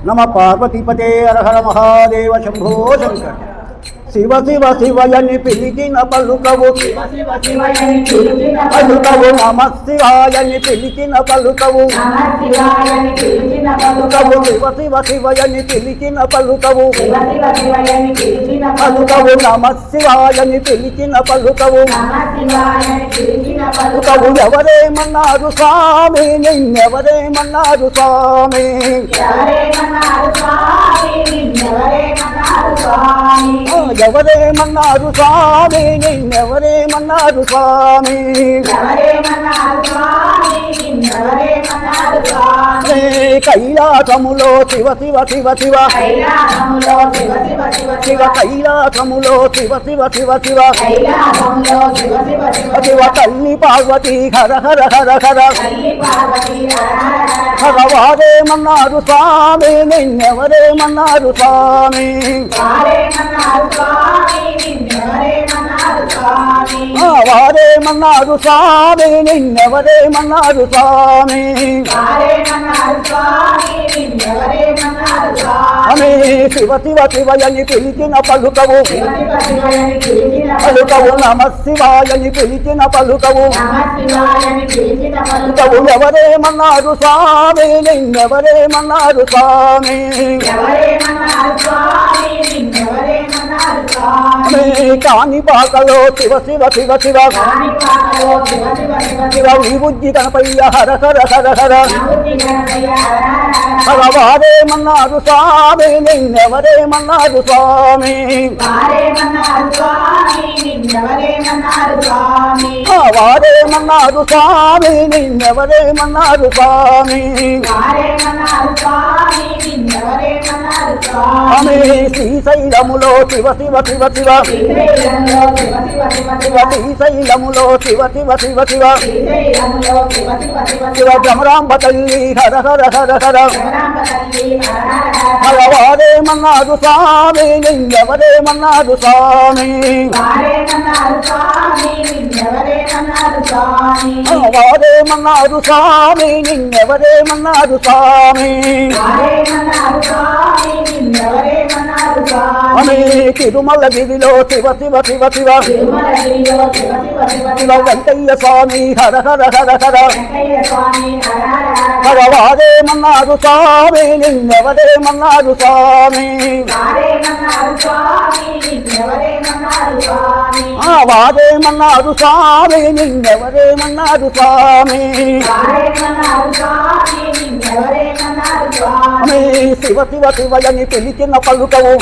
నమ పార్వతీపతే హర మహాదేవ శంభో శంకర్ శివ శివ శివయని పిలిచిన పలుకవు పలుకవు నమ శివాయని పిలిచిన పలుకవు శివ శివ శివయని పిలిచిన పలుకవు పలుకవు నమ శివాయని పిలిచిన పలుకవు పలుకవు ఎవరేమన్నారు స్వామి నిన్నెవరేమన్నారు స్వామి ఎవరేమన్నారు స్వామి నిన్నెవరేమన్నారు స్వామి కైలాసములో శివ శివ శివ శివ శివ కైలాసములో శివ శివ శివ శివ శివ తల్లి పార్వతి హర హర హర హర హరవారేమన్నారు స్వామి నిన్నెవరేమన్నారు స్వామి వారేమన్నారు స్వామి నిన్నెవరేమన్నారు స్వామి శివ శివ శివయని పిలిచిన పలుకవు పలుకవు నమ శివాయని పిలిచిన పలుకవు పలుకవు ఎవరేమన్నారు స్వామి నిన్నెవరేమన్నారు స్వామి కాని పాకలో శివ శివ శివ శివ శివ విబుద్ధి గణపయ్య హర హర హర హర హరవారేమన్నారు స్వామి నిన్నెవరేమన్నారు స్వామి వారేమన్నారు స్వామి నిన్నెవరేమన్నారు స్వామి శ్రీశైలములో శివ శివ శివ శివ శ్రీశైలములో శివ శివ శివ శివ శివ భ్రమరాంబ తల్లి హర హర హర హర హరవారేమన్నారు స్వామి నిన్నెవరేమన్నారు స్వామి వారేమన్నారు స్వామి నిన్నెవరేమన్నారు స్వామి తిరుమల గిరిలో శివ శివ శివ శివ శివ వెంకయ్య స్వామి హర హర హర హర హరవారేమన్నారు స్వామి నిన్నెవరేమన్నారు స్వామి వారేమన్నారు స్వామి నిన్నెవరేమన్నారు స్వామి శివ శివ శివయని పిలిచిన పలుకవు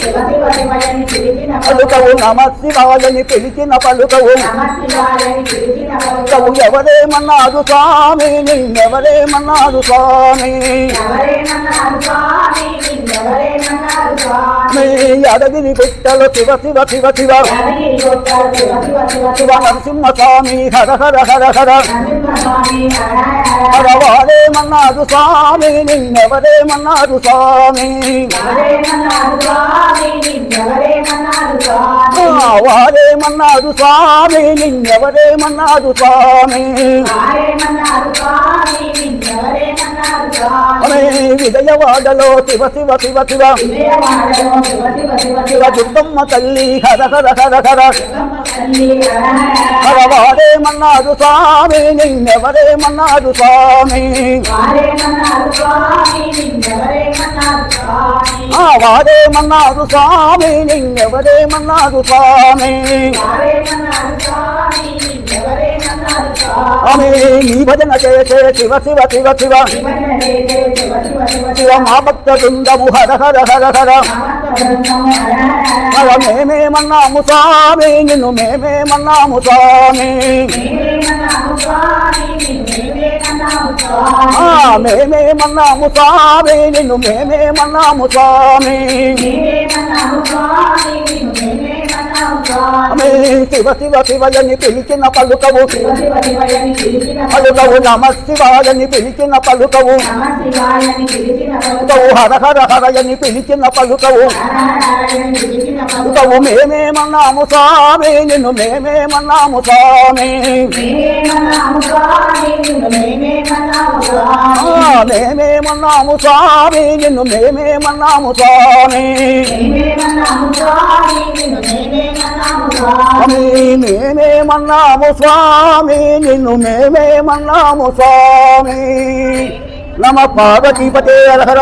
పలుకవు నమ శివాయని పిలిచిన పలుకవు పలుకవు ఎవరేమన్నారు స్వామి నిన్నెవరేమన్నారు స్వామి అడగిరి పెట్టలు శివ శివ శివ శివ శివ నరసింహ స్వామి హర హర హర హర హరవారేమన్నారు స్వామి నిన్నెవరేమన్నారు స్వామి వారేమన్నారు స్వామి నిన్నెవరేమన్నారు స్వామి విజయవాడలో శివ శివ శివ శివ శివ దుర్గమ్మ తల్లి హర హర హర హర హరవారేమన్నారు స్వామి నిన్నెవరేమన్నారు స్వామి వారేమన్నారు స్వామి నిన్నెవరేమన్నారు స్వామి నీ భజన చేసే శివ శివ శివ శివ శివ మా భక్త బృందము హర హర హర హర హర మేమేమన్నాము స్వామి నిన్ను మేమేమన్నాము స్వామి మేమేమన్నాము స్వామి నిన్ను మేమేమన్నాము స్వామి శివ శివ శివయని పిలిచిన పలుకవు పలుకవు నమ శివాయని పిలిచిన పలుకవు హర హర హరయని పిలిచిన పలుకవు పలుకవు మేమేమన్నాము స్వామి నిన్ను మేమేమన్నాము స్వామి మేమేమన్నాము స్వామి నిన్ను మేమేమన్నాము స్వామి మేమేమన్నాము స్వామి నిన్ను మేమేమన్నాము స్వామి నమ పార్వతీపతే హర హర